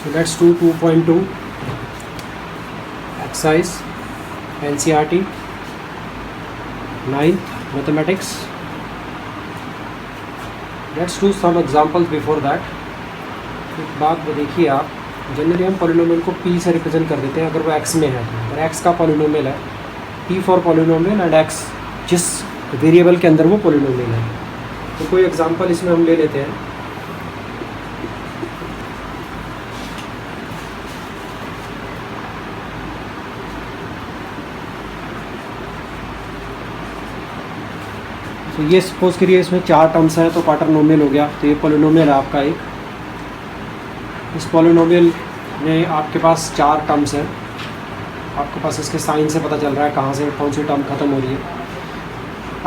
So let's do 2.2 exercise NCERT 9th mathematics. Let's do some examples before that. एक बात देखिए आप, generally हम पॉलिनोमियल को p से रिप्रेजेंट कर देते हैं अगर वो x में है। तो अगर x का पॉलिनोमियल है, p for polynomial and x जिस वेरिएबल के अंदर वो पॉलिनोमियल है। तो कोई एग्जांपल इसमें हम ले लेते हैं। तो ये सपोज करिए इसमें 4 टर्म्स हैं, तो क्वार्टरनोमियल हो गया। तो ये पॉलिनोमियल है आपका एक। इस पॉलिनोमियल में आपके पास 4 टर्म्स हैं। आपके पास इसके साइन से पता चल रहा है कहाँ से कौन सी टर्म खत्म हो रही है।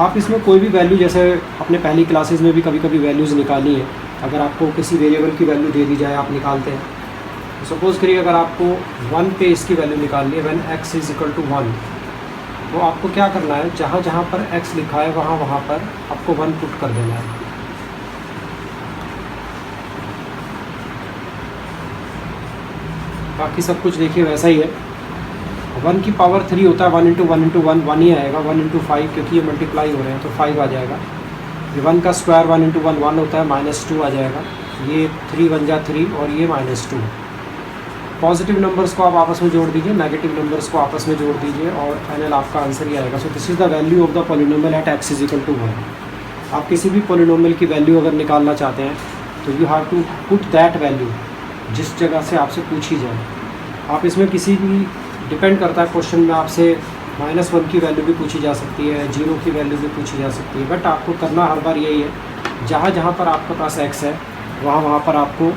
आप इसमें कोई भी वैल्यू, जैसे अपने पहली क्लासेस में भी कभी कभी वैल्यूज़ निकाली है, अगर आपको किसी वेरिएबल की वैल्यू दे दी जाए, आप निकालते हैं। तो सपोज़ करिए अगर आपको 1 पे इसकी वैल्यू निकालनी है, when x is equal to 1, तो आपको क्या करना है, जहाँ जहाँ पर x लिखा है वहाँ वहाँ पर आपको 1 पुट कर देना है। बाकी सब कुछ देखिए वैसा ही है। 1 की पावर 3 होता है, 1 इंटू 1 इंटू 1 1 ही आएगा। 1 इंटू 5 क्योंकि ये मल्टीप्लाई हो रहे हैं तो 5 आ जाएगा। ये 1 का स्क्वायर 1 इंटू 1 1 होता है, -2 आ जाएगा। ये 3 1 जा 3 और ये -2। पॉजिटिव नंबर्स को आप आपस में जोड़ दीजिए, नेगेटिव नंबर्स को आपस में जोड़ दीजिए और फाइनल आपका आंसर ही आएगा। So this is the value of the polynomial at x is equal to 1। आप किसी भी पॉलिनोमियल की वैल्यू अगर निकालना चाहते हैं तो you have to put that value जिस जगह से आपसे पूछी जाए। आप इसमें किसी भी डिपेंड करता है, क्वेश्चन में आपसे -1 की वैल्यू भी पूछी जा सकती है, 0 की वैल्यू भी पूछी जा सकती है। बट आपको करना हर बार यही है, जहाँ जहाँ पर आपके पास x है वहाँ वहाँ पर आपको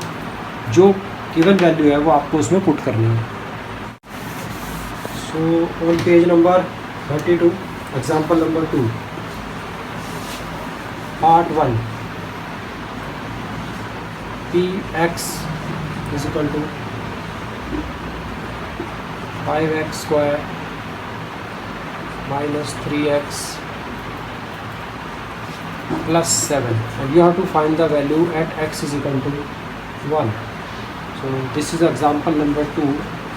जो गिवन वैल्यू है वो आपको उसमें पुट करनी है। So on page number 32 example number 2 part 1, px is equal to 5x square minus 3x plus 7 and you have to find the value at x is equal to 1. So this is example number 2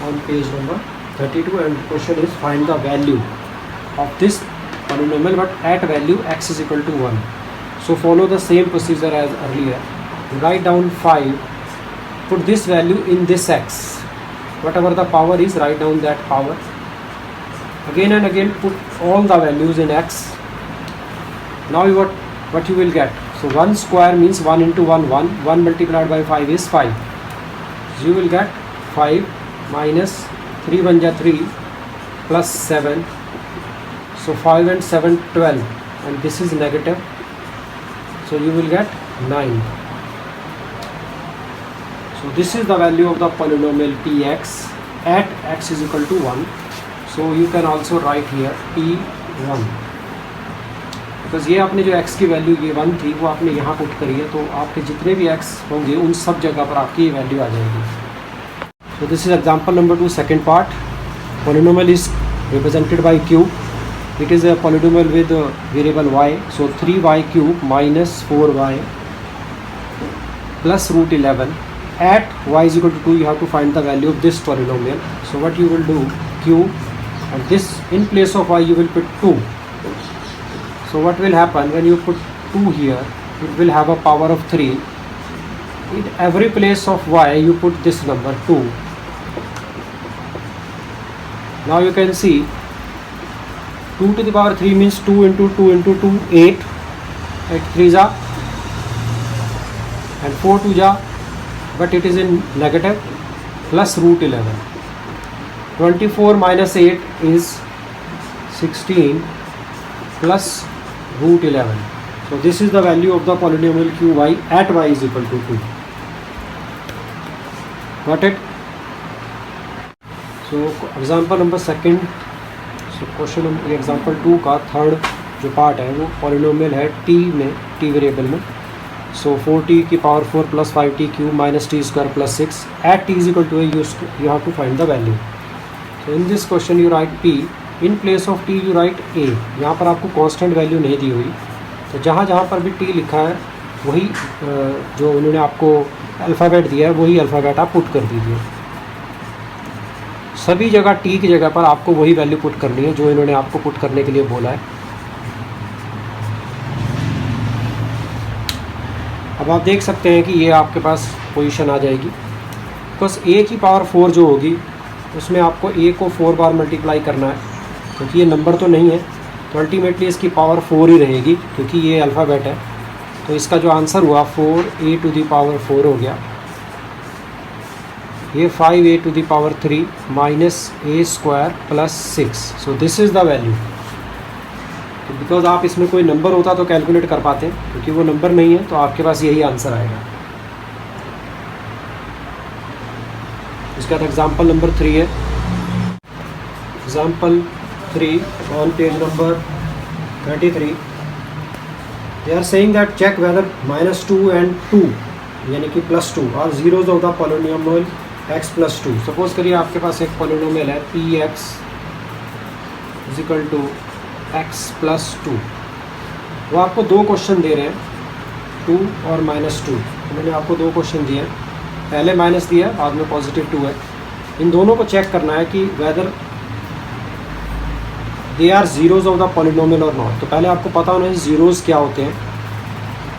on page number 32 and the question is find the value of this polynomial but at value x is equal to 1. So follow the same procedure as earlier. Write down 5, put this value in this x, whatever the power is, write down that power. Again and again put all the values in x. Now what you will get, so 1 square means 1 into 1 1 multiplied by 5 is 5. So you will get 5 minus 3 1 ja 3 plus 7. So 5 and 7 12 and this is negative, so you will get 9. So this is the value of the polynomial px at x is equal to 1. So you can also write here p1 because ये आपने जो x की value ये 1 थी वो आपने यहाँ put करी है, तो आपके जितने भी x होंगे उन सब जगह पर आपकी ये वैल्यू आ जाएगी। So this is example number 2 second part. Polynomial is represented by cube. It is a polynomial with variable y, so 3y cube minus 4y plus root 11 at y is equal to 2। You have to find the value of this polynomial. So what you will do, cube and this in place of y you will put 2. So what will happen when you put 2 here, it will have a power of 3. In every place of y you put this number 2. Now you can see 2 to the power 3 means 2 into 2 into 2 8, 8 3 ja and 4 2 ja, but it is in negative, plus root 11. 24 minus 8 is 16 plus root 11. So this is the value of the polynomial qy at y is equal to 2. Got it? So example number second. So question example 2 का third जो part है वो polynomial है t में, t variable में। So 4t की power 4 plus 5t cube minus t square plus 6 at t is equal to a, you have to find the value. So in this question you write p, in place of t you write a. यहाँ पर आपको constant value नहीं दी हुई, तो जहाँ जहाँ पर भी t लिखा है वही जो उन्होंने आपको अल्फ़ाबेट दिया है वही अल्फ़ाबेट आप पुट कर दीजिए। सभी जगह टी की जगह पर आपको वही वैल्यू पुट करनी है जो इन्होंने आपको पुट करने के लिए बोला है। अब आप देख सकते हैं कि ये आपके पास पोजीशन आ जाएगी, बिकॉज a की पावर 4 जो होगी उसमें आपको a को 4 बार मल्टीप्लाई करना है, क्योंकि ये नंबर तो नहीं है तो अल्टीमेटली इसकी पावर 4 ही रहेगी क्योंकि ये अल्फ़ाबेट है। तो इसका जो आंसर हुआ 4a टू द पावर 4 हो गया। ये 5a to the power 3 minus a square plus 6। So this is the value. तो बिकॉज आप इसमें कोई नंबर होता तो कैलकुलेट कर पाते हैं, क्योंकि वो नंबर नहीं है तो आपके पास यही आंसर आएगा। इसके बाद एग्जाम्पल नंबर 3 है। Example 3 on page number 33 they are saying that check whether -2 and 2 यानी कि +2 और zeros of the polynomial x + 2। Suppose करिए आपके पास एक पॉलिनोमियल है px = x + 2। वो आपको दो क्वेश्चन दे रहे हैं 2 और -2। मैंने आपको दो क्वेश्चन दिए हैं, पहले माइनस दिया है बाद में +2 है। इन दोनों को चेक करना है कि whether they are zeros of the polynomial और नॉट। तो पहले आपको पता होना है जीरोज क्या होते हैं।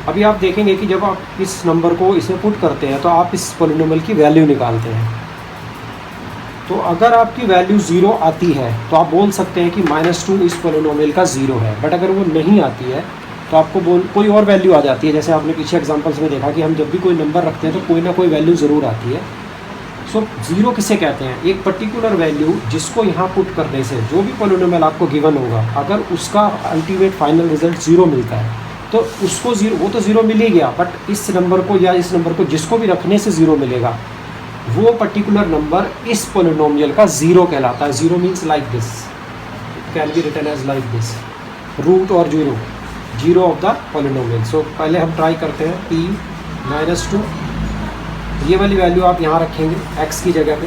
अभी आप देखेंगे कि जब आप इस नंबर को इसमें पुट करते हैं तो आप इस पॉलिनोमियल की वैल्यू निकालते हैं। तो अगर आपकी वैल्यू 0 आती है तो आप बोल सकते हैं कि -2 इस पॉलिनोमियल का 0 है। बट अगर वो नहीं आती है तो आपको कोई और वैल्यू आ जाती है। जैसे आपने पीछे एग्जांपल्स में देखा कि हम जब भी कोई नंबर रखते हैं तो कोई ना कोई वैल्यू ज़रूर आती है। सो 0 किसे कहते हैं? एक पर्टिकुलर वैल्यू जिसको यहाँ पुट करने से जो भी पॉलिनोमियल आपको गिवन होगा अगर उसका अल्टीमेट फाइनल रिजल्ट 0 मिलता है तो उसको 0, वो तो 0 मिल ही गया, बट इस नंबर को या इस नंबर को जिसको भी रखने से 0 मिलेगा वो पर्टिकुलर नंबर इस पॉलिनोमियल का 0 कहलाता है। 0 means like this, can be written as like this, root और 0 ऑफ द पॉलिनोमियल। सो पहले हम ट्राई करते हैं p -2, ये वाली वैल्यू आप यहाँ रखेंगे x की जगह पे।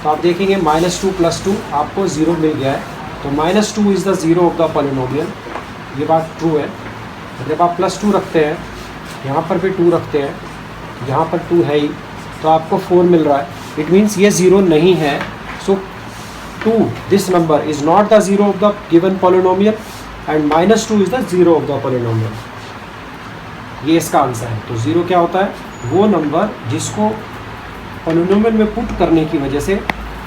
तो आप देखेंगे -2 + 2 आपको 0 मिल गया है। तो -2 is the 0 of the polynomial, ये बात ट्रू है। जब आप +2 रखते हैं, यहाँ पर भी 2 रखते हैं, यहाँ पर 2 है ही, तो आपको 4 मिल रहा है। इट मीन्स ये 0 नहीं है। सो 2 this number is not the 0 of the given polynomial and -2 is the 0 of the polynomial. ये इसका आंसर है। तो 0 क्या होता है? वो नंबर जिसको पॉलिनोमियल में पुट करने की वजह से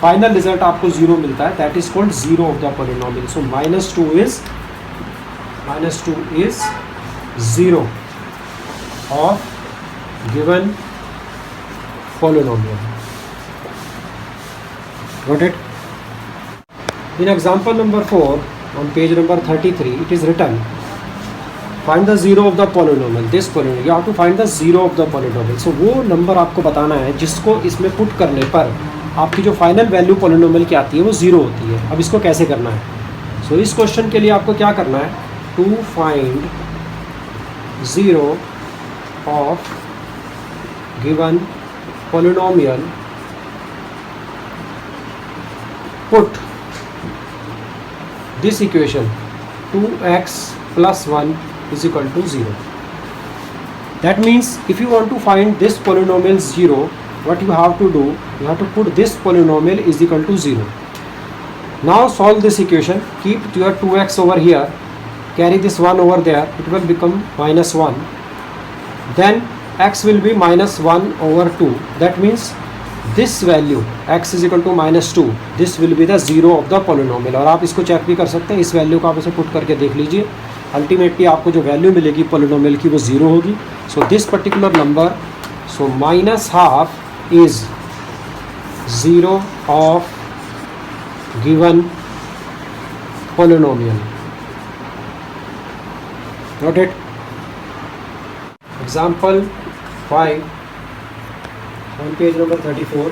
फाइनल रिजल्ट आपको 0 मिलता है, that is called 0 of the polynomial. So -2 is 0 of given polynomial. Got it? In example number 4 on page number 33 it is written find the 0 of the polynomial, this polynomial you have to find the 0 of the polynomial। so वो number आपको बताना है जिसको इसमें put करने पर आपकी जो फाइनल वैल्यू पॉलिनोमियल की आती है वो 0 होती है। अब इसको कैसे करना है? सो इस क्वेश्चन के लिए आपको क्या करना है? To find 0 of given polynomial, put this equation 2x + 1 = 0। That means if you want to find this polynomial 0, what you have to do, you have to put this polynomial is equal to 0। Now solve this equation, keep your 2x over here, carry this 1 over there, it will become -1, then x will be -1 over 2। that means this value x is equal to -2, this will be the 0 of the polynomial। और आप इसको check भी कर सकते हैं, इस value को आप इसे पुट करके देख लीजिए, अल्टीमेटली आपको जो वैल्यू मिलेगी पॉलिनोमियल की वो 0 होगी। So this particular number, so -12 is 0 of given polynomial. Got it? Example 5 on page number 34.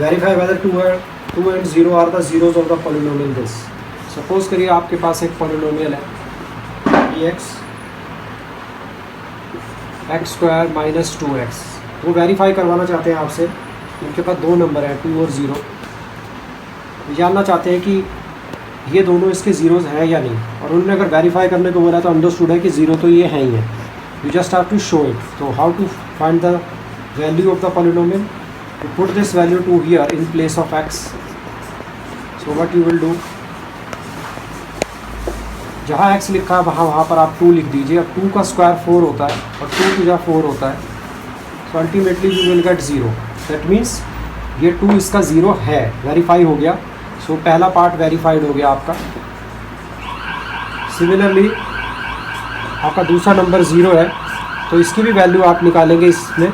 Verify whether 2 and 0 are the zeros of the polynomial this। Suppose करिए आपके पास एक पॉलिनोमियल है px x² - 2x। वो verify करवाना चाहते हैं आपसे, उनके पास दो नंबर है 2 और 0, जानना चाहते हैं कि ये दोनों इसके ज़ीरोज़ हैं या नहीं। और उन्होंने अगर वेरीफाई करने को बोला तो अंडरस्टूड है कि 0 तो ये हैं ही है। you just have to show it. So how to find the value of the polynomial? To put this value 2 here in place of x. So what you will do, जहाँ x लिखा है वहाँ पर आप 2 लिख दीजिए. अब 2 का स्क्वायर 4 होता है और 2 की जगह 4 होता है. So ultimately you will get 0. That means ये 2 इसका 0 है, वेरीफाई हो गया. So पहला पार्ट वेरीफाइड हो गया आपका. सिमिलरली आपका दूसरा नंबर 0 है, तो इसकी भी वैल्यू आप निकालेंगे इसमें.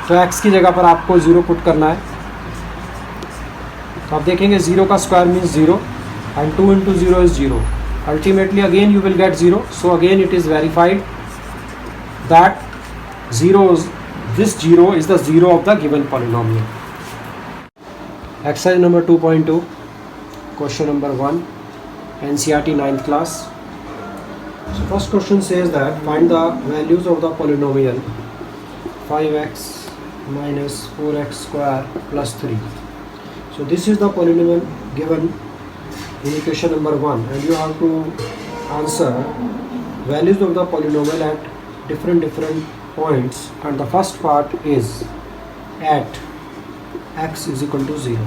तो x की जगह पर आपको 0 पुट करना है. तो आप देखेंगे 0 का square means 0 and 2 into 0 is 0. Ultimately again you will get 0. So again it is verified that this 0 is the 0 of the given polynomial. Exercise number 2.2, question number 1, NCERT 9th class. So first question says that find the values of the polynomial 5x minus 4x square plus 3. So this is the polynomial given in equation number 1, and you have to answer values of the polynomial at different points, and the first part is at x is equal to 0.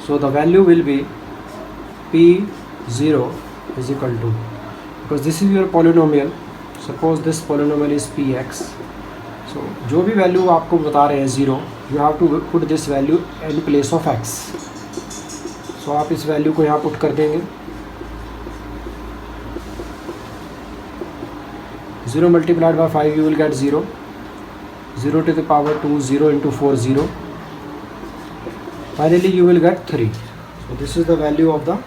So the value will be p0 is equal to, because this is your polynomial, suppose this polynomial is px. So जो भी value आपको बता रहे हैं 0, you have to put this value in place of x. So आप इस value को यहाँ पुट कर देंगे. 0 multiplied by 5 you will get 0. 0 to the power 2, 0 into 4, 0. Finally you will get 3. So this is the value of the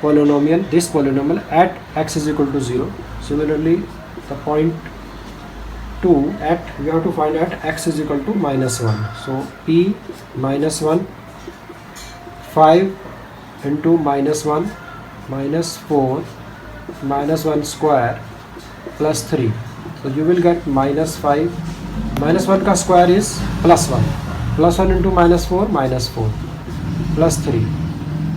polynomial, this polynomial at x is equal to 0. Similarly the point 2 at, we have to find at x is equal to minus 1. So p minus 1, 5 into minus 1 minus 4 minus 1 square plus 3. So you will get minus 5. Minus 1 का square is plus 1. Plus 1 into minus 4 minus 4 plus 3.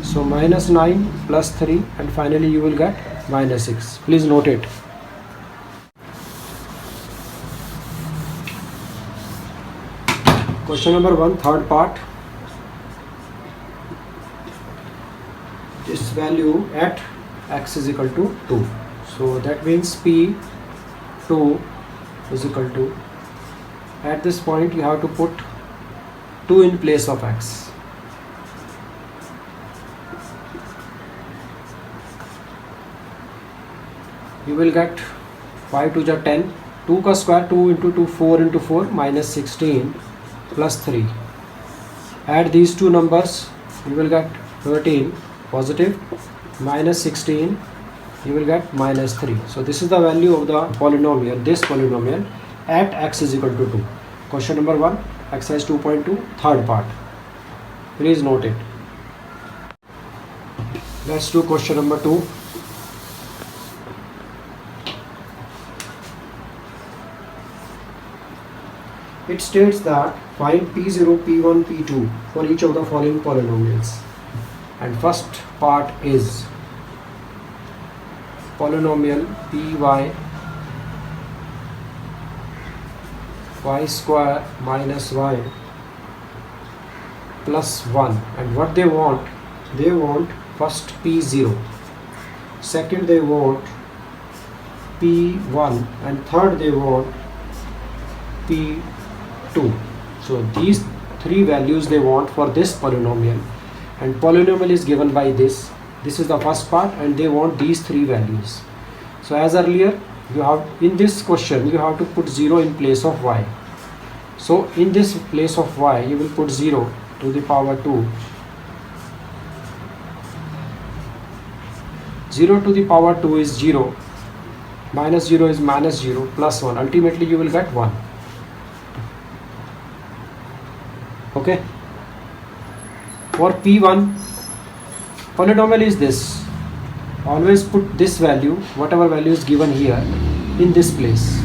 So minus 9 plus 3, and finally you will get minus 6. Please note it. Question number 1, third part. This value at x is equal to 2. So that means p2 is equal to, at this point you have to put 2 in place of x. You will get 5 to the 10. 2 का square 2 into 2, 4 into 4 minus 16 plus 3. Add these two numbers, you will get 13 positive minus 16, you will get minus 3. So this is the value of the polynomial, this polynomial at x is equal to 2. Question number 1, exercise 2.2, third part. Please note it. Let's do question number 2. It states that find p0, p1, p2 for each of the following polynomials. And first part is polynomial py y square minus y plus 1. And what they want first p0, second they want p1, and third they want p2. So these three values they want for this polynomial, and polynomial is given by this. This is the first part, and they want these three values. So as earlier, you have, in this question you have to put 0 in place of y. So in this place of y you will put 0 to the power 2. 0 to the power 2 is 0, minus 0 is minus 0, plus 1. Ultimately you will get 1. Okay. For p1, polynomial is this. Always put this value, whatever value is given here, in this place.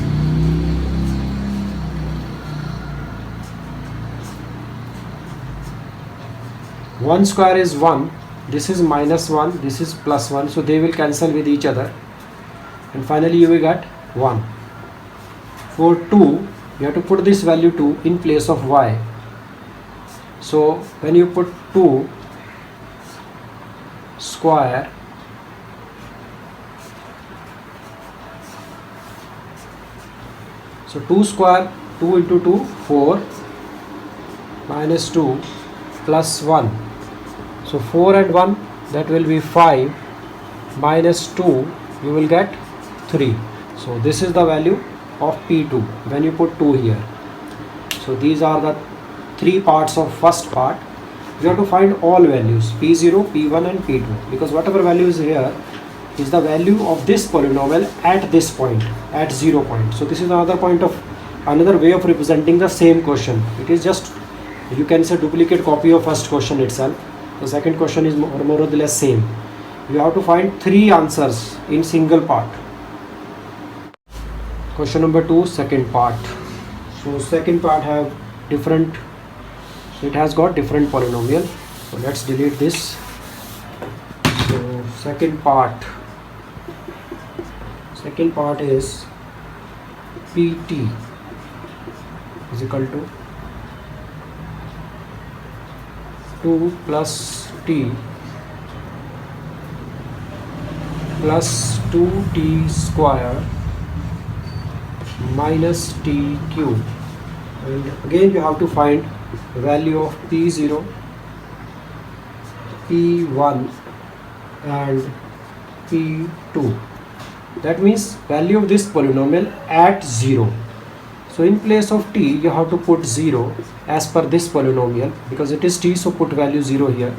One square is 1. This is minus 1. This is plus 1. So they will cancel with each other. And finally you will get 1. For 2, you have to put this value 2 in place of y. So when you put 2 square, so 2 square, 2 into 2, 4, minus 2 plus 1. So 4 and 1, that will be 5, minus 2, you will get 3. So this is the value of P2 when you put 2 here. So these are the 3 parts of first part. You have to find all values P0, P1 and P2, because whatever value is here is the value of this polynomial at this point, at 0 point. So this is another way of representing the same question. It is just, you can say, duplicate copy of first question itself. The second question is more or less same. You have to find 3 answers in single part. Question number 2, second part. So second part have different, it has got different polynomial. So let's delete this. So second part is Pt is equal to 2 plus t plus 2t square minus t cube. And again you have to find the value of P0, P1 and P2. That means value of this polynomial at 0. So in place of t, you have to put 0 as per this polynomial, because it is t, so put value 0 here.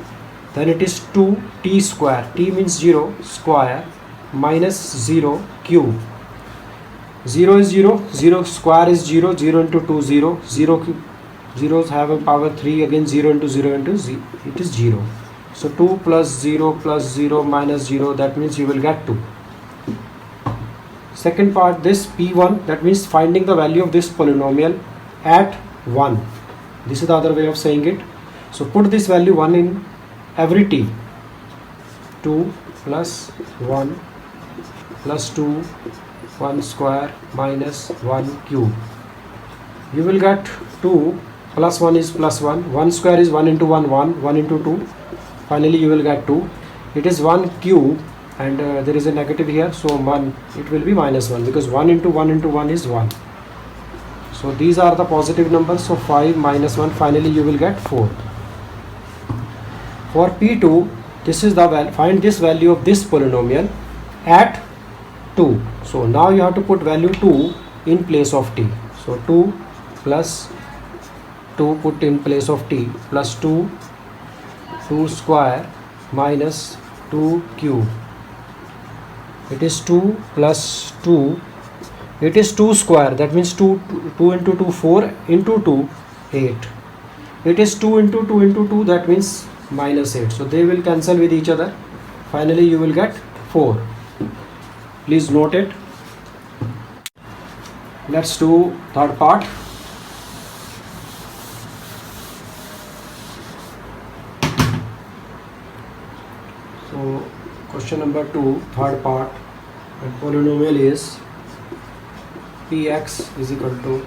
Then it is 2t square, t means 0, square minus 0 cube. 0 is 0, 0 square is 0, 0 into 2 0, 0 zeros have a power 3, again 0 into 0 into 0, it is 0. So 2 plus 0 minus 0, that means you will get 2. Second part, this P1, that means finding the value of this polynomial at 1. This is the other way of saying it. So put this value 1 in every t. 2 plus 1 plus 2, 1 square minus 1 cube. You will get 2 plus 1 is plus 1. 1 square is 1 into 1, 1 into 2. Finally you will get 2. It is 1 cube. And there is a negative here, so 1, it will be minus 1, because 1 into 1 is 1. So these are the positive numbers, so 5 minus 1, finally you will get 4. For P2, this is the value, find this value of this polynomial at 2. So now you have to put value 2 in place of t. So 2 plus 2 put in place of t plus 2 square minus 2 cube. It is 2 plus 2, it is 2 square, that means 2 into 2, 4 into 2, 8. It is 2 into 2 into 2, that means minus 8. So they will cancel with each other. Finally you will get 4. Please note it. Let's do third part. So question number 2, third part, and polynomial is Px is equal to,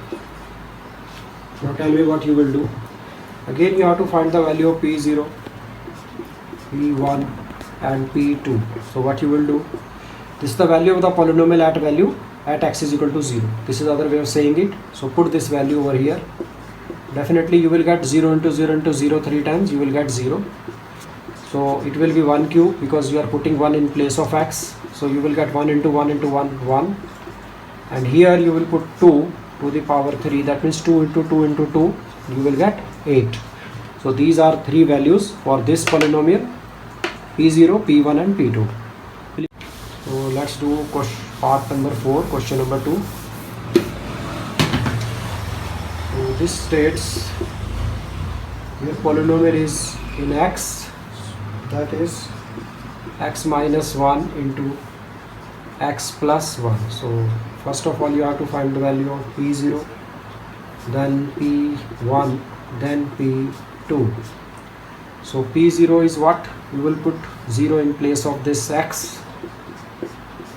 now tell me what you will do. Again you have to find the value of P0, P1 and P2. So what you will do, this is the value of the polynomial at x is equal to 0. This is the other way of saying it. So put this value over here. Definitely you will get 0 into 0 into 0 3 times, you will get 0. So it will be 1 cube, because you are putting 1 in place of x. So you will get 1 into 1 into 1, 1. And here you will put 2 to the power 3, that means 2 into 2 into 2, you will get 8. So these are 3 values for this polynomial, P0, P1 and P2. So let's do part number 4, question number 2. So this states your polynomial is in x, that is x minus 1 into x plus 1. So first of all you have to find the value of P0, then P1, then P2. So P0 is what? You will put 0 in place of this x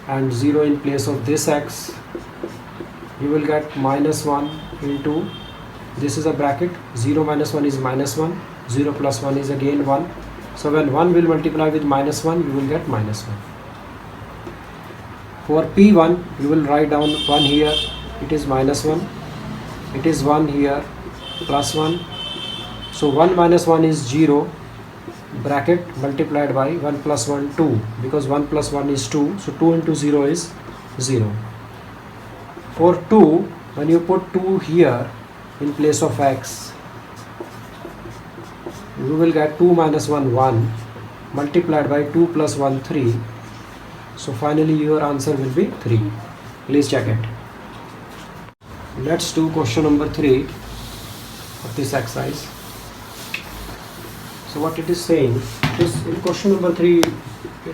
and 0 in place of this x you will get minus 1 into, this is a bracket, 0 minus 1 is minus 1, 0 plus 1 is again 1. So when 1 will multiply with minus 1, you will get minus 1. For P1, you will write down 1 here, it is minus 1, it is 1 here, plus 1. So 1 minus 1 is 0, bracket multiplied by 1 plus 1, 2, because 1 plus 1 is 2, so 2 into 0 is 0. For 2, when you put 2 here in place of x, you will get 2 minus 1, 1, multiplied by 2 plus 1, 3. So finally your answer will be 3. Please check it. Let's do question number 3 of this exercise. So what it is saying is, in question number 3,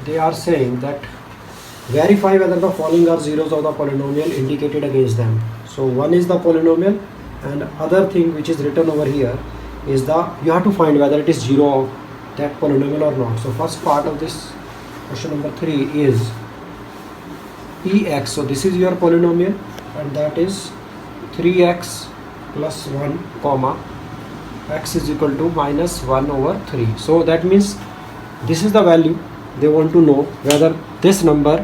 they are saying that verify whether the following are zeros of the polynomial indicated against them. So one is the polynomial, and other thing which is written over here is you have to find whether it is zero of that polynomial or not. So first part of this question number 3 is Px. So this is your polynomial, and that is 3x plus 1 comma x is equal to minus 1 over 3. So that means this is the value. They want to know whether this number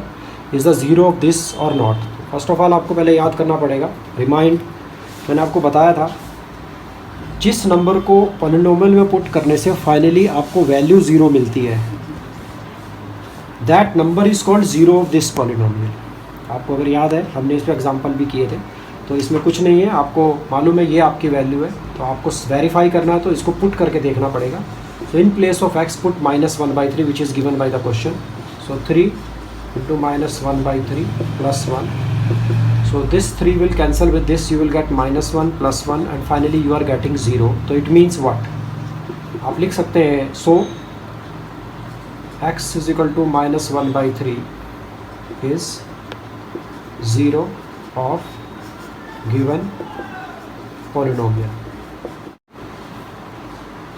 is the zero of this or not. First of all आपको पहले याद करना पड़ेगा, remind, मैंने आपको बताया था जिस नंबर को पॉलिनोमियल में पुट करने से फाइनली आपको वैल्यू ज़ीरो मिलती है, that number is called zero of this polynomial. आपको अगर याद है, हमने इस पर एग्जांपल भी किए थे, तो इसमें कुछ नहीं है, आपको मालूम है ये आपकी वैल्यू है, तो आपको वेरीफाई करना है तो इसको पुट करके देखना पड़ेगा. So in place of x put minus 1/3 which is given by the question. So 3 into minus 1/3 plus 1. So this 3 will cancel with this, you will get minus 1 plus 1, and finally you are getting 0. So it means what? आप लिख सकते हैं, so x is equal to minus 1/3 is 0 of given polynomial.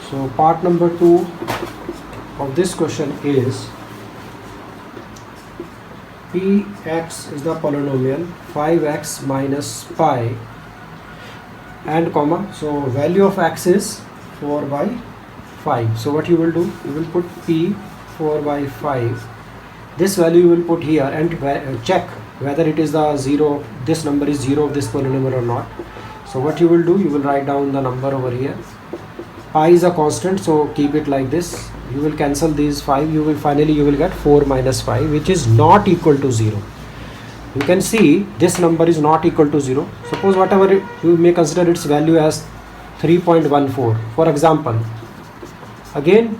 So part number 2 of this question is Px is the polynomial 5x minus pi and comma, so value of x is 4/5. So what you will do, you will put P 4/5, this value you will put here and check whether it is the zero, this number is zero of this polynomial or not. So what you will do, you will write down the number over here. Pi is a constant, so keep it like this. You will cancel these 5, you will get 4 minus 5, which is not equal to 0. You can see this number is not equal to 0. Suppose whatever you may consider its value as 3.14 for example. Again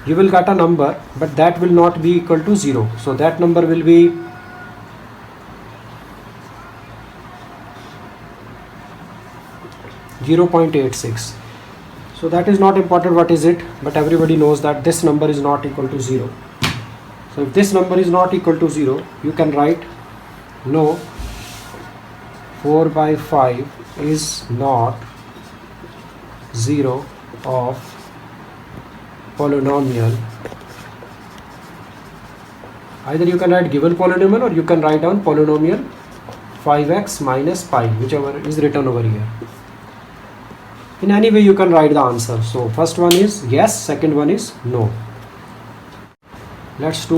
you will get a number, but that will not be equal to 0. So that number will be .86. So that is not important what is it, but everybody knows that this number is not equal to 0. So if this number is not equal to 0, you can write no, 4/5 is not 0 of polynomial. Either you can write given polynomial or you can write down polynomial 5x minus pi, whichever is written over here. In any way you can write the answer. So first one is yes, second one is no. Let's do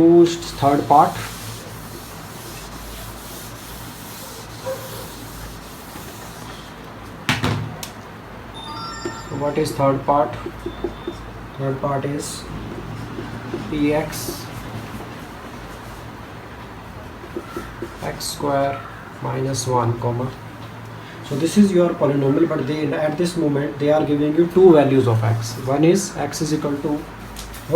third part. So what is third part? Third part is Px x square minus 1 comma. So this is your polynomial, but at this moment they are giving you two values of x. One is x is equal to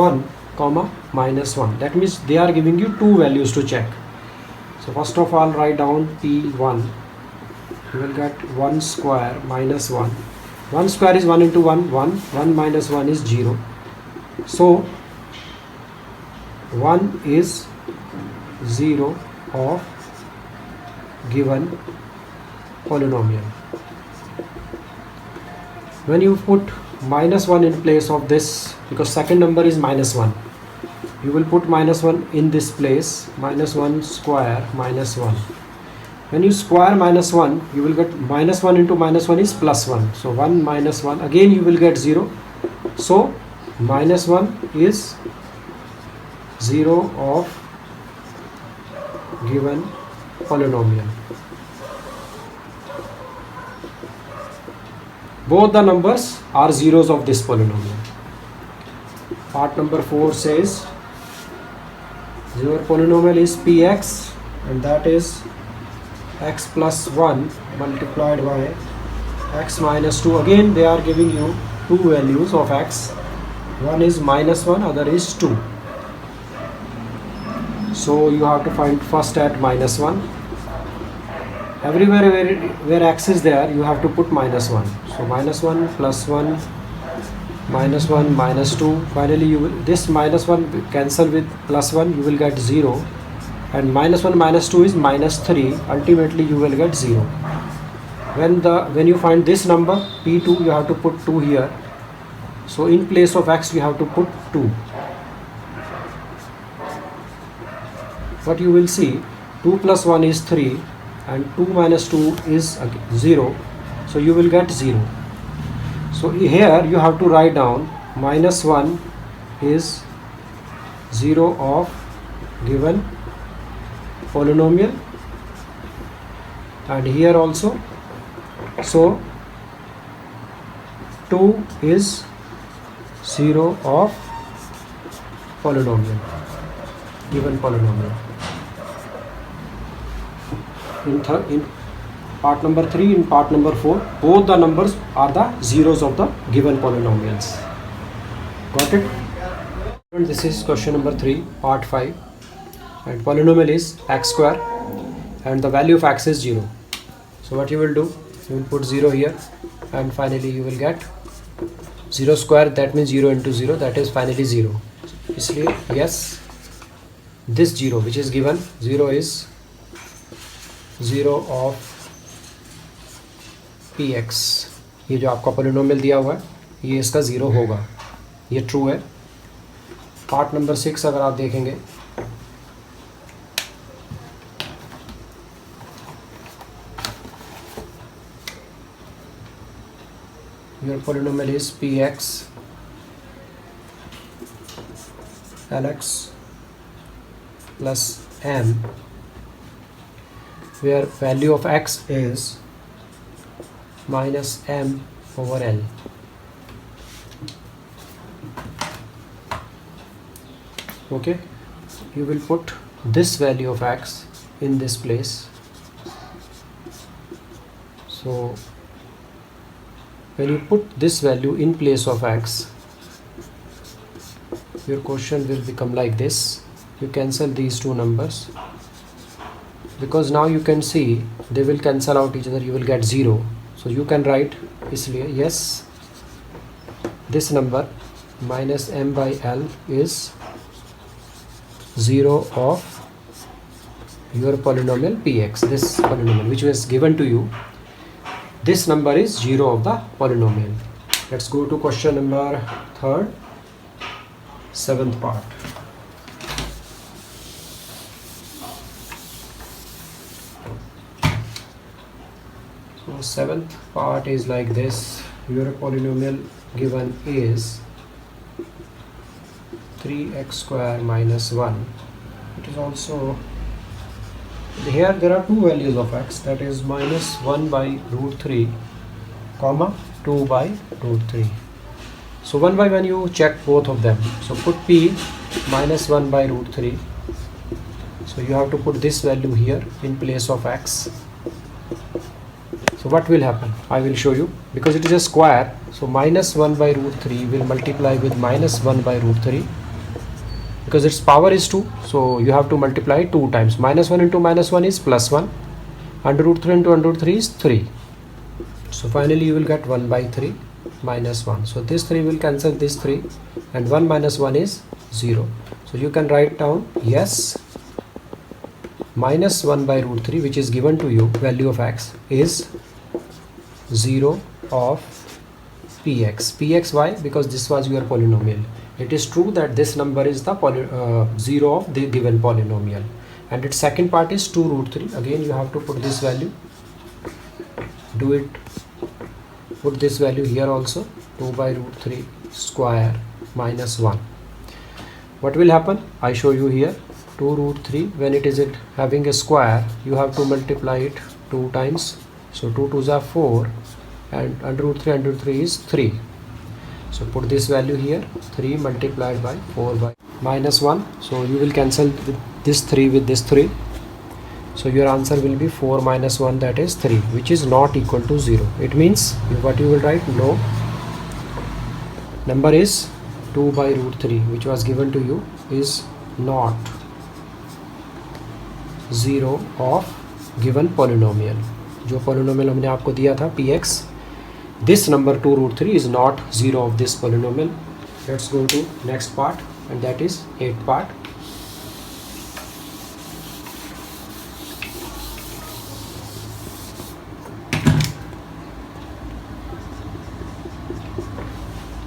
1 comma minus 1. That means they are giving you two values to check. So first of all write down P1. You will get 1 square minus 1. 1 square is 1 into 1, 1. 1 minus 1 is 0. So 1 is 0 of given polynomial. When you put minus 1 in place of this, because second number is minus 1, you will put minus 1 in this place, minus 1 square minus 1. when you square minus 1, you will get minus 1 into minus 1 is plus 1. So 1 minus 1, again you will get 0. So minus 1 is 0 of given polynomial. Both the numbers are zeros of this polynomial. Part number 4 says your polynomial is px, and that is x plus 1 multiplied by x minus 2. Again they are giving you two values of x. One is minus 1, other is 2. So you have to find first at minus 1. Everywhere where x is there, you have to put minus 1. So minus 1 plus 1 minus 1 minus 2. Finally you will, this minus 1 cancel with plus 1, you will get 0, and minus 1 minus 2 is minus 3. Ultimately you will get 0. When you find this number p2, you have to put 2 here. So in place of x you have to put 2. What you will see, 2 plus 1 is 3 and 2 minus 2 is 0. So you will get 0. So here you have to write down minus 1 is 0 of given polynomial, and here also. So 2 is 0 of polynomial, given polynomial. In part number 3, in part number 4, both the numbers are the zeros of the given polynomials. Got it? And this is question number 3, part 5, and polynomial is x square, and the value of x is 0. So what you will do, you will put 0 here, and finally you will get 0 square, that means 0 into 0, that is finally 0. इसलिए yes, this 0 which is given, 0 is 0 of px. ये जो आपका polynomial दिया हुआ है, ये इसका 0 होगा, ये ट्रू है. पार्ट नंबर 6 अगर आप देखेंगे, your polynomial is px lx plus m, where value of x is minus m over l. Okay, you will put this value of x in this place. So when you put this value in place of x, your question will become like this. You cancel these two numbers, because now you can see they will cancel out each other, you will get 0. So you can write, इसलिए yes, this number minus m by l is 0 of your polynomial px. This polynomial which was given to you, this number is 0 of the polynomial. Let's go to question number 3rd, 7th part. So 7th part is like this. Your polynomial given is 3x square minus 1. It is also, here there are two values of x, that is minus 1 by root 3 comma 2 by root 3. So 1 by 1 you check both of them. So put p minus 1 by root 3. So you have to put this value here in place of x. So what will happen? I will show you. Because it is a square, so minus 1 by root 3 will multiply with minus 1 by root 3. Because its power is 2, so you have to multiply 2 times. Minus 1 into minus 1 is plus 1. Under root 3 into under root 3 is 3. So finally you will get 1 by 3 minus 1. So this 3 will cancel this 3, and 1 minus 1 is 0. So you can write down, yes, minus 1 by root 3 which is given to you, value of x is 0 of px. Px, why? Because this was your polynomial. It is true that this number is the 0 of the given polynomial, and its second part is 2 root 3. Again you have to put this value, put this value here also, 2 by root 3 square minus 1. What will happen? I show you here. 2 root 3, when it is having a square, you have to multiply it 2 times. So 2 2s are 4, and under root 3 is 3. So put this value here, 3 multiplied by 4 by minus 1. So you will cancel with this 3 with this 3. So your answer will be 4 minus 1, that is 3, which is not equal to 0. It means what you will write? No, number is 2 by root 3 which was given to you is not 0 of given polynomial. जो polynomial हमने आपको दिया था px, this number 2 root 3 is not 0 of this polynomial. Let's go to next part, and that is 8th part.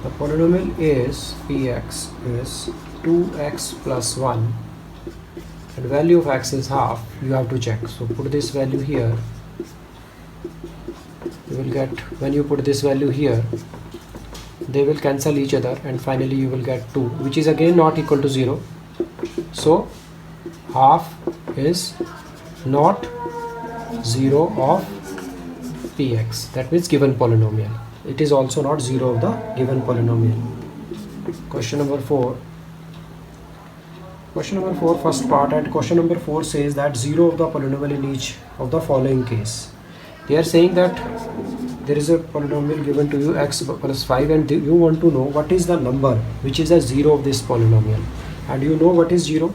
The polynomial is px is 2x plus 1, and value of x is half. You have to check. So put this value here. You will get, when you put this value here, they will cancel each other, and finally you will get 2, which is again not equal to 0. So half is not 0 of px, that means given polynomial. It is also not 0 of the given polynomial. Question number 4. Question number 4, first part, and question number 4 says that 0 of the polynomial in each of the following case. They are saying that there is a polynomial given to you x plus 5, and you want to know what is the number which is a 0 of this polynomial. And you know what is 0?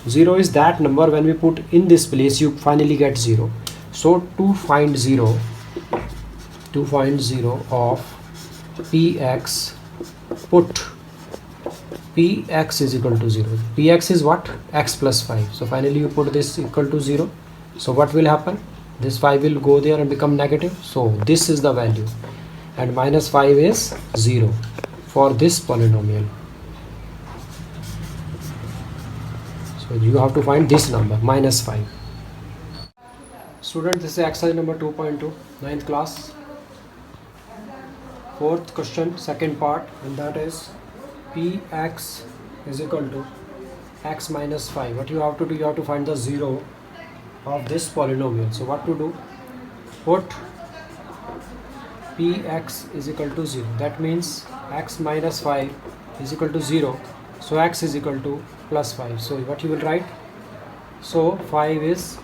0 is that number when we put in this place you finally get 0. So to find 0 of px, put px is equal to 0. Px is what? X plus 5. So finally you put this equal to 0. So what will happen? This 5 will go there and become negative. So this is the value, and minus 5 is 0 for this polynomial. So you have to find this number, minus 5. Student, this is exercise number 2.2, 9th class. 4th question, second part, and that is px is equal to x minus 5. What you have to do, you have to find the 0 of this polynomial. So what to do? Put px is equal to 0. That means x minus 5 is equal to 0. So x is equal to plus 5. So what you will write? So 5 is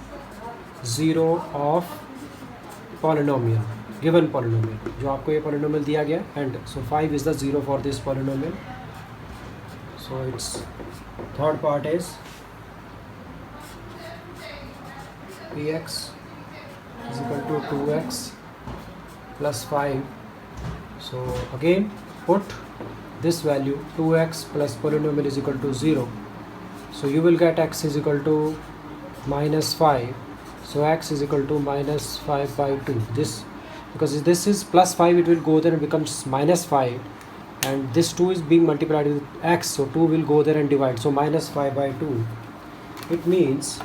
0 of polynomial, given polynomial. जो आपको ये polynomial दिया गया, and so 5 is the 0 for this polynomial. So its third part is px is equal to 2x plus 5. So again put this value, 2x plus polynomial is equal to 0. So you will get x is equal to minus 5. So x is equal to minus 5 by 2. This, because this is plus 5, it will go there and becomes minus 5, and this 2 is being multiplied with x, so 2 will go there and divide. So minus 5 by 2. It means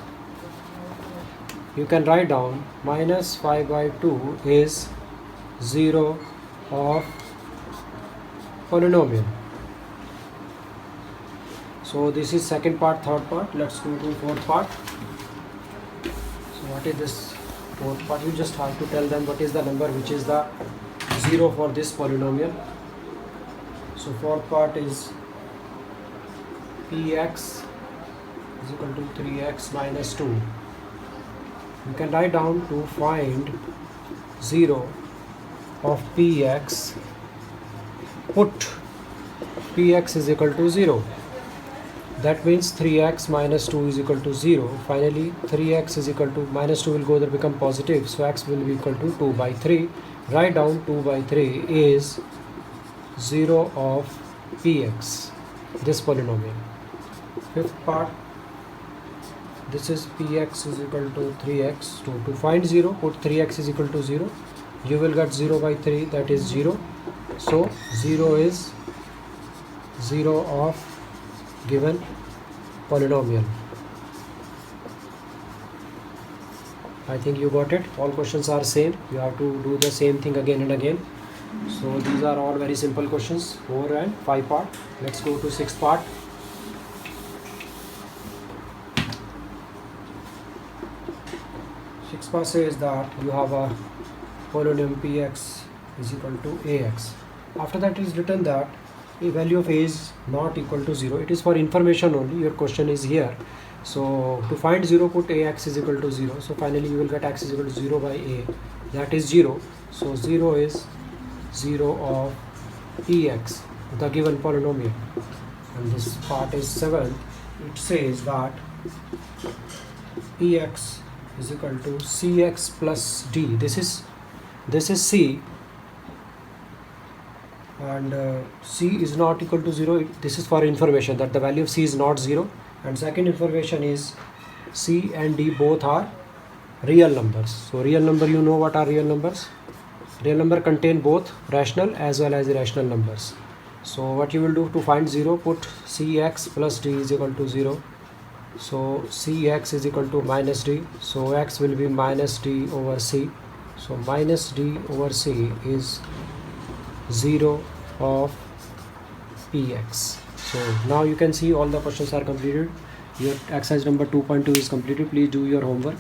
you can write down minus 5 by 2 is 0 of polynomial. So this is second part, third part. Let's go to fourth part. So what is this fourth part? You just have to tell them what is the number which is the 0 for this polynomial. So fourth part is px is equal to 3x minus 2. You can write down to find 0 of px, put px is equal to 0. That means 3x minus 2 is equal to 0. Finally 3x is equal to minus 2 will go there, become positive. So x will be equal to 2 by 3. Write down 2 by 3 is 0 of px, this polynomial. Fifth part, this is px is equal to 3x. To find 0, put 3x is equal to 0. You will get 0 by 3, that is 0. So 0 is 0 of given polynomial. I think you got it. All questions are same. You have to do the same thing again and again. So these are all very simple questions, 4 and 5 part. Let's go to 6th part. Sixth part says that you have a polynomial px is equal to ax. After that it is written that a value of a is not equal to 0. It is for information only. Your question is here. So to find 0, put ax is equal to 0. So finally you will get x is equal to 0 by a. That is 0. So 0 is 0 of ex, the given polynomial. And this part is 7. It says that ex is equal to cx plus d. This is c, and c is not equal to 0. This is for information that the value of c is not 0. And second information is c and d both are real numbers. So real number, you know what are real numbers. Real number contain both rational as well as irrational numbers. So what you will do to find 0, put cx plus d is equal to 0. So cx is equal to minus d. So x will be minus d over c. So minus d over c is 0 of px. So now you can see all the questions are completed. Your exercise number 2.2 is completed. Please do your homework.